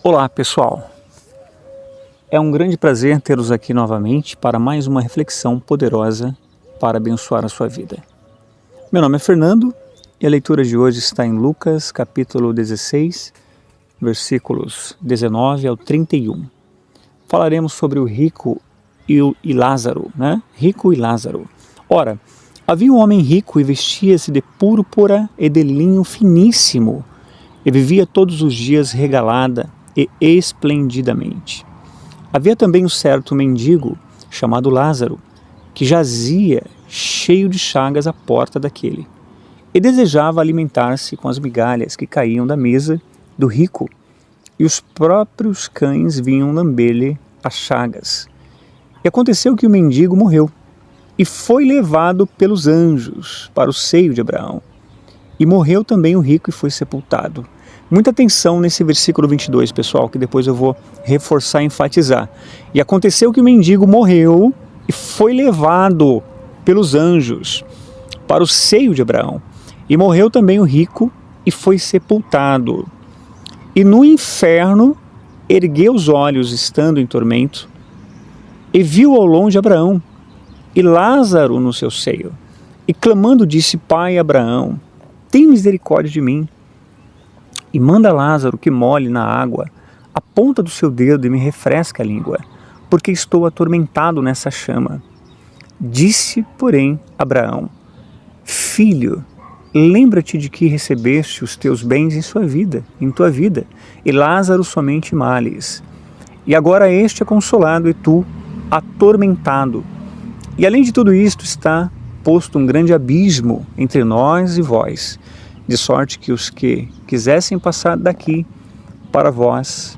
Olá pessoal, é um grande prazer tê-los aqui novamente para mais uma reflexão poderosa para abençoar a sua vida. Meu nome é Fernando e a leitura de hoje está em Lucas capítulo 16, versículos 19 ao 31. Falaremos sobre o rico e Lázaro, né? Rico e Lázaro. Ora, havia um homem rico e vestia-se de púrpura e de linho finíssimo e vivia todos os dias regalada e esplendidamente. Havia também um certo mendigo, chamado Lázaro, que jazia cheio de chagas à porta daquele, e desejava alimentar-se com as migalhas que caíam da mesa do rico, e os próprios cães vinham lamber-lhe as chagas. E aconteceu que o mendigo morreu, e foi levado pelos anjos para o seio de Abraão. E morreu também o rico e foi sepultado. Muita atenção nesse versículo 22, pessoal, que depois eu vou reforçar e enfatizar. E aconteceu que o mendigo morreu e foi levado pelos anjos para o seio de Abraão. E morreu também o rico e foi sepultado. E no inferno ergueu os olhos, estando em tormento, e viu ao longe Abraão e Lázaro no seu seio. E clamando disse: Pai Abraão, tem misericórdia de mim, e manda Lázaro que molhe na água a ponta do seu dedo e me refresque a língua, porque estou atormentado nessa chama. Disse, porém, Abraão: Filho, lembra-te de que recebeste os teus bens em tua vida, e Lázaro somente males. E agora este é consolado e tu atormentado. E além de tudo isto está posto um grande abismo entre nós e vós, de sorte que os que quisessem passar daqui para vós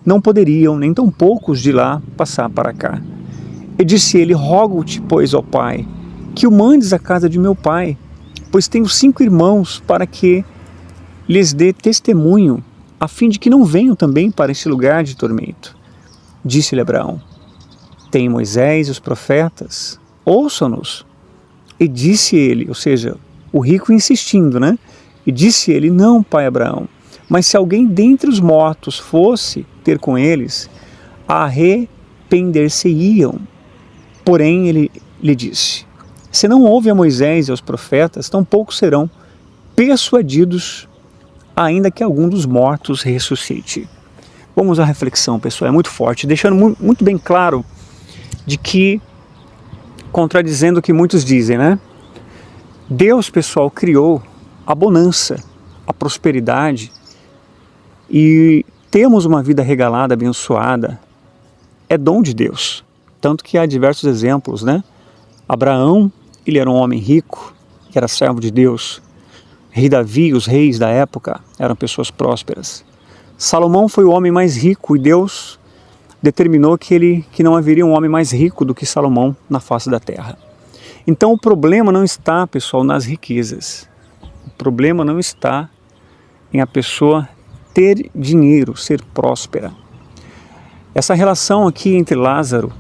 não poderiam, nem tão poucos de lá passar para cá. E disse ele: Rogo-te, pois, ó Pai, que o mandes à casa de meu pai, pois tenho 5 irmãos, para que lhes dê testemunho, a fim de que não venham também para este lugar de tormento. Disse-lhe Abraão: Tem Moisés e os profetas, ouçam-nos. E disse ele, ou seja, o rico insistindo, né? E disse ele: Não, pai Abraão, mas se alguém dentre os mortos fosse ter com eles, arrepender-se-iam. Porém ele lhe disse: Se não ouve a Moisés e aos profetas, tampouco serão persuadidos, ainda que algum dos mortos ressuscite. Vamos à reflexão, pessoal, é muito forte, deixando muito bem claro de que, contradizendo o que muitos dizem, né? Deus, pessoal, criou a bonança, a prosperidade, e temos uma vida regalada, abençoada, é dom de Deus. Tanto que há diversos exemplos, né? Abraão, ele era um homem rico, que era servo de Deus. Rei Davi, os reis da época, eram pessoas prósperas. Salomão foi o homem mais rico e Deus determinou que não haveria um homem mais rico do que Salomão na face da terra. Então o problema não está, pessoal, nas riquezas. O problema não está em a pessoa ter dinheiro, ser próspera. Essa relação aqui entre Lázaro,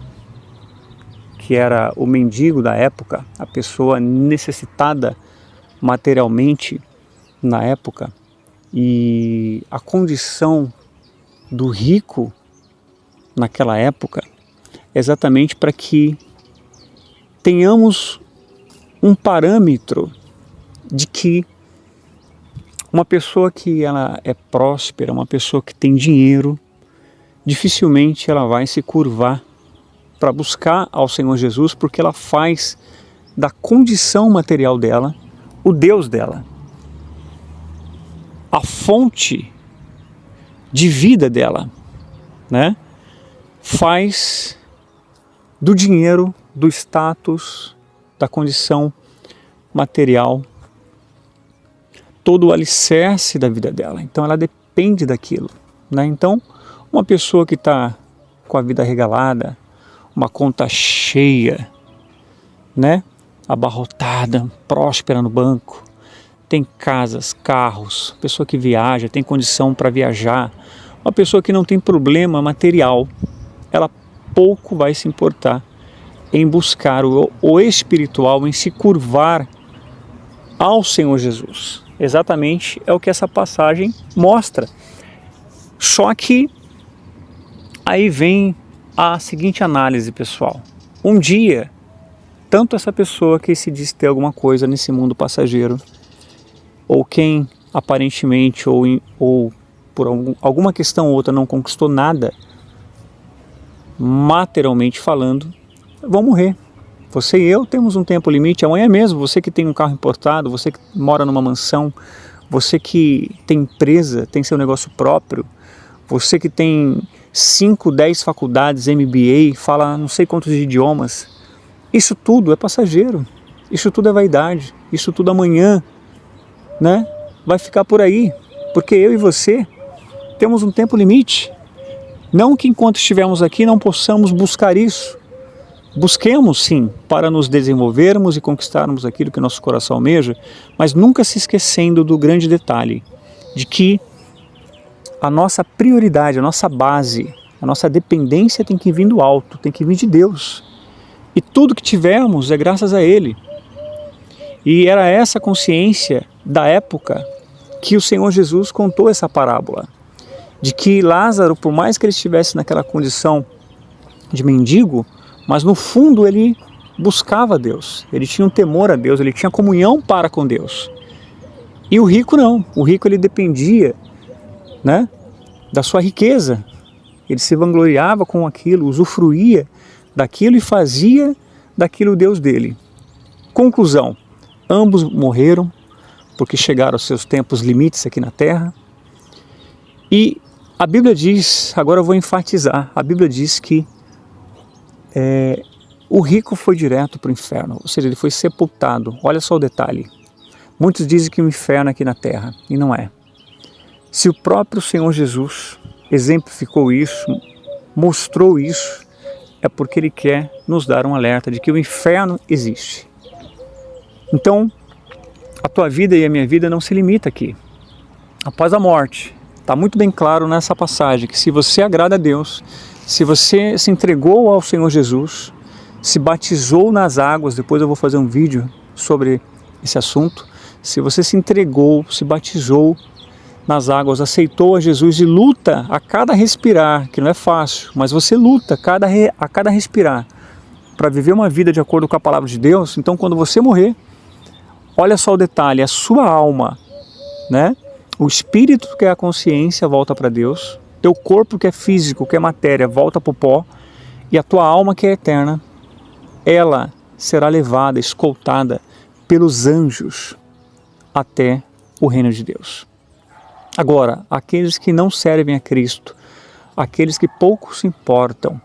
que era o mendigo da época, a pessoa necessitada materialmente na época, e a condição do rico naquela época, exatamente para que tenhamos um parâmetro de que uma pessoa que ela é próspera, uma pessoa que tem dinheiro, dificilmente ela vai se curvar para buscar ao Senhor Jesus, porque ela faz da condição material dela o Deus dela, a fonte de vida dela, né? Faz do dinheiro, do status, da condição material, todo o alicerce da vida dela. Então ela depende daquilo, né? Então uma pessoa que está com a vida regalada, uma conta cheia, né? Abarrotada, próspera no banco, tem casas, carros, pessoa que viaja, tem condição para viajar, uma pessoa que não tem problema material, ela pouco vai se importar em buscar o espiritual, em se curvar ao Senhor Jesus. Exatamente é o que essa passagem mostra. Só que aí vem a seguinte análise, pessoal. Um dia, tanto essa pessoa que se diz ter alguma coisa nesse mundo passageiro, ou quem aparentemente ou por alguma questão ou outra não conquistou nada, materialmente falando, vão morrer. Você e eu temos um tempo limite, amanhã mesmo, você que tem um carro importado, você que mora numa mansão, você que tem empresa, tem seu negócio próprio, você que tem 5, 10 faculdades, MBA, fala não sei quantos idiomas, isso tudo é passageiro, isso tudo é vaidade, isso tudo amanhã, né, vai ficar por aí, porque eu e você temos um tempo limite. Não que enquanto estivermos aqui não possamos buscar isso. Busquemos sim, para nos desenvolvermos e conquistarmos aquilo que nosso coração almeja, mas nunca se esquecendo do grande detalhe, de que a nossa prioridade, a nossa base, a nossa dependência tem que vir do alto, tem que vir de Deus. E tudo que tivermos é graças a Ele. E era essa consciência da época que o Senhor Jesus contou essa parábola, de que Lázaro, por mais que ele estivesse naquela condição de mendigo, mas no fundo ele buscava Deus, ele tinha um temor a Deus, ele tinha comunhão para com Deus. E o rico não, o rico ele dependia, né, da sua riqueza, ele se vangloriava com aquilo, usufruía daquilo e fazia daquilo o Deus dele. Conclusão, ambos morreram, porque chegaram aos seus tempos limites aqui na terra. E a Bíblia diz, agora eu vou enfatizar, a Bíblia diz que o rico foi direto para o inferno, ou seja, ele foi sepultado. Olha só o detalhe. Muitos dizem que o inferno é aqui na terra, e não é. Se o próprio Senhor Jesus exemplificou isso, mostrou isso, é porque Ele quer nos dar um alerta de que o inferno existe. Então, a tua vida e a minha vida não se limita aqui. Após a morte, está muito bem claro nessa passagem que se você agrada a Deus, se você se entregou ao Senhor Jesus, se batizou nas águas, depois eu vou fazer um vídeo sobre esse assunto, se você se entregou, se batizou nas águas, aceitou a Jesus e luta a cada respirar, que não é fácil, mas você luta a cada respirar para viver uma vida de acordo com a palavra de Deus, então quando você morrer, olha só o detalhe, a sua alma, né? O espírito, que é a consciência, volta para Deus, teu corpo, que é físico, que é matéria, volta para o pó, e a tua alma, que é eterna, ela será levada, escoltada pelos anjos até o reino de Deus. Agora, aqueles que não servem a Cristo, aqueles que pouco se importam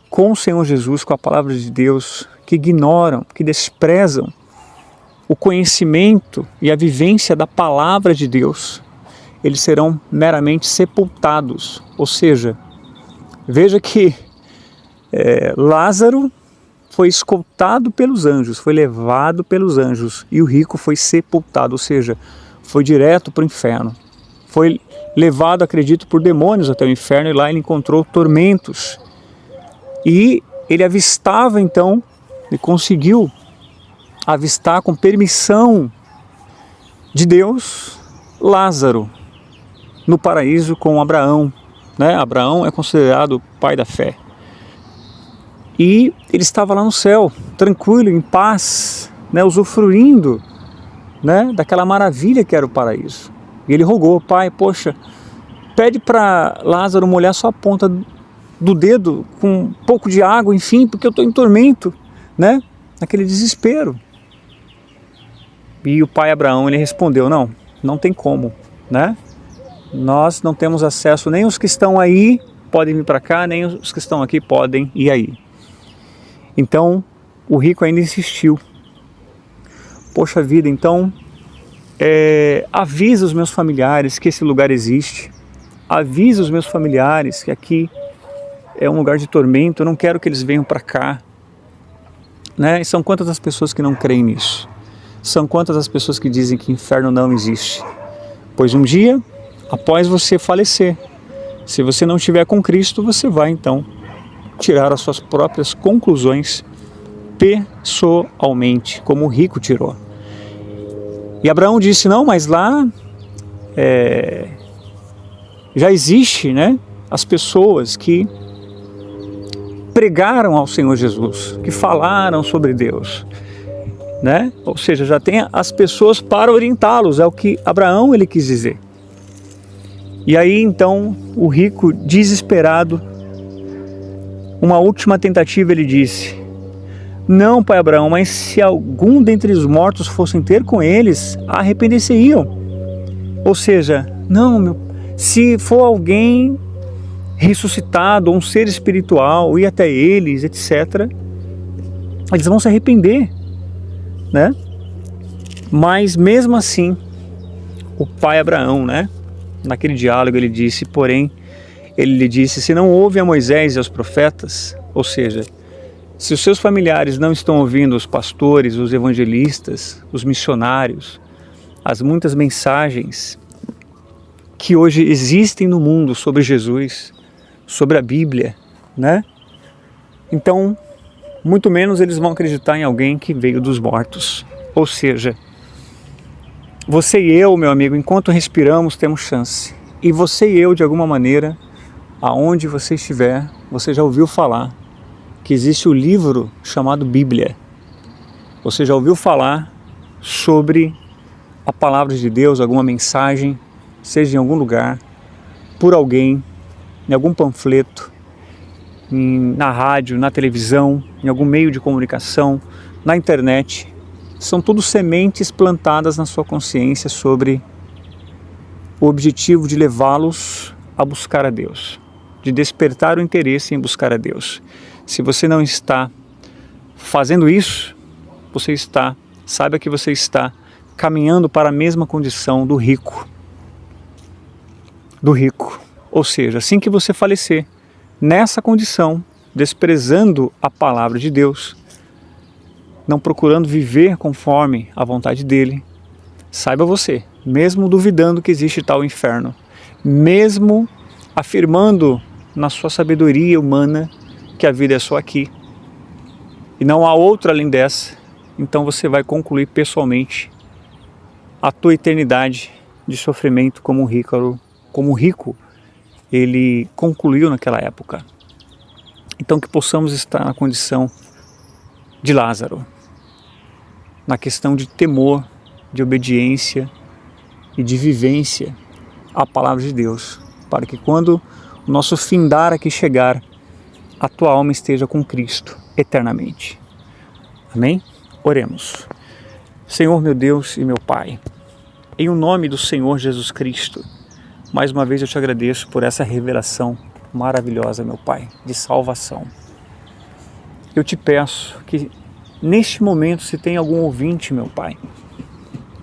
com o Senhor Jesus, com a palavra de Deus, que ignoram, que desprezam o conhecimento e a vivência da palavra de Deus, eles serão meramente sepultados. Ou seja, veja que Lázaro foi escoltado pelos anjos, foi levado pelos anjos, e o rico foi sepultado, ou seja, foi direto para o inferno. Foi levado, acredito, por demônios até o inferno, e lá ele encontrou tormentos. E ele avistava então, e conseguiu avistar com permissão de Deus, Lázaro, no paraíso com Abraão, né? Abraão é considerado o pai da fé. E ele estava lá no céu, tranquilo, em paz, né? Usufruindo, né? Daquela maravilha que era o paraíso. E ele rogou, pai, poxa, pede para Lázaro molhar só a ponta do dedo com um pouco de água, enfim, porque eu estou em tormento, né? Naquele desespero. E o pai Abraão, ele respondeu, não tem como, né? Nós não temos acesso, nem os que estão aí podem vir para cá, nem os que estão aqui podem ir aí. Então, o rico ainda insistiu. Poxa vida, então, avisa os meus familiares que esse lugar existe. Avisa os meus familiares que aqui é um lugar de tormento, eu não quero que eles venham para cá. Né? E são quantas as pessoas que não creem nisso? São quantas as pessoas que dizem que inferno não existe? Pois um dia, após você falecer, se você não estiver com Cristo, você vai então tirar as suas próprias conclusões pessoalmente, como o rico tirou. E Abraão disse, não, mas lá já existe, né, as pessoas que pregaram ao Senhor Jesus, que falaram sobre Deus, né? Ou seja, já tem as pessoas para orientá-los, é o que Abraão ele quis dizer. E aí então o rico, desesperado, uma última tentativa, ele disse: não, pai Abraão, mas se algum dentre os mortos fossem ter com eles, arrepender-se-iam. Ou seja, não, se for alguém ressuscitado, ou um ser espiritual, ir até eles, etc., eles vão se arrepender, né? Mas mesmo assim, o pai Abraão, né, naquele diálogo ele disse, porém, ele lhe disse: se não ouve a Moisés e aos profetas, ou seja, se os seus familiares não estão ouvindo os pastores, os evangelistas, os missionários, as muitas mensagens que hoje existem no mundo sobre Jesus, sobre a Bíblia, né? Então, muito menos eles vão acreditar em alguém que veio dos mortos. Ou seja, você e eu, meu amigo, enquanto respiramos, temos chance. E você e eu, de alguma maneira, aonde você estiver, você já ouviu falar que existe o livro chamado Bíblia. Você já ouviu falar sobre a palavra de Deus, alguma mensagem, seja em algum lugar, por alguém, em algum panfleto, na rádio, na televisão, em algum meio de comunicação, na internet. São tudo sementes plantadas na sua consciência sobre o objetivo de levá-los a buscar a Deus, de despertar o interesse em buscar a Deus. Se você não está fazendo isso, saiba que você está caminhando para a mesma condição do rico. Ou seja, assim que você falecer, nessa condição, desprezando a palavra de Deus, não procurando viver conforme a vontade dele, saiba você, mesmo duvidando que existe tal inferno, mesmo afirmando na sua sabedoria humana que a vida é só aqui e não há outra além dessa, então você vai concluir pessoalmente a tua eternidade de sofrimento como o rico ele concluiu naquela época. Então que possamos estar na condição de Lázaro, na questão de temor, de obediência e de vivência à palavra de Deus, para que quando o nosso findar aqui chegar, a tua alma esteja com Cristo eternamente. Amém? Oremos. Senhor meu Deus e meu Pai, em o nome do Senhor Jesus Cristo, mais uma vez eu te agradeço por essa revelação maravilhosa, meu Pai, de salvação. Eu te peço que neste momento, se tem algum ouvinte, meu Pai,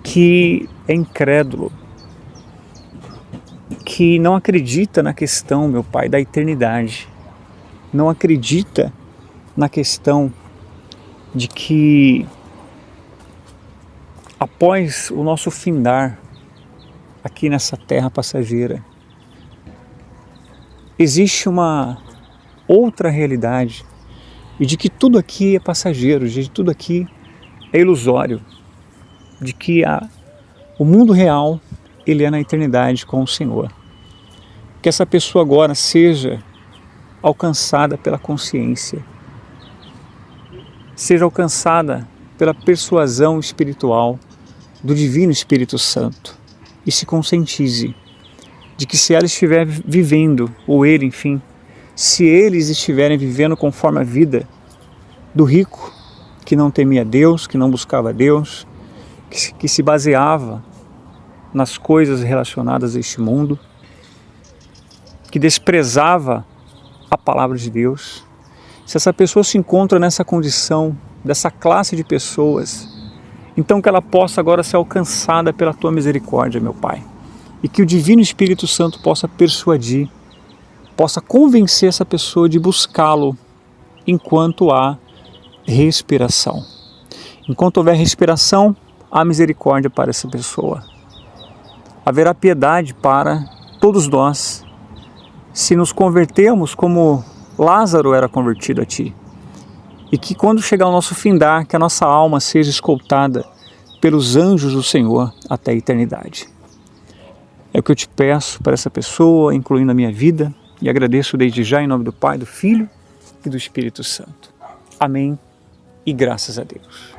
que é incrédulo, que não acredita na questão, meu Pai, da eternidade, não acredita na questão de que após o nosso findar aqui nessa terra passageira, existe uma outra realidade e de que tudo aqui é passageiro, de que tudo aqui é ilusório, de que o mundo real ele é na eternidade com o Senhor. Que essa pessoa agora seja alcançada pela consciência, seja alcançada pela persuasão espiritual do Divino Espírito Santo e se conscientize de que se ela estiver vivendo, ou ele, enfim, se eles estiverem vivendo conforme a vida do rico, que não temia Deus, que não buscava Deus, que se baseava nas coisas relacionadas a este mundo, que desprezava a palavra de Deus, se essa pessoa se encontra nessa condição, dessa classe de pessoas, então que ela possa agora ser alcançada pela tua misericórdia, meu Pai, e que o Divino Espírito Santo possa persuadir, possa convencer essa pessoa de buscá-lo enquanto há respiração. Enquanto houver respiração, há misericórdia para essa pessoa. Haverá piedade para todos nós, se nos convertermos como Lázaro era convertido a Ti. E que quando chegar o nosso findar, que a nossa alma seja escoltada pelos anjos do Senhor até a eternidade. É o que eu te peço para essa pessoa, incluindo a minha vida, E agradeço desde já em nome do Pai, do Filho e do Espírito Santo. Amém e graças a Deus.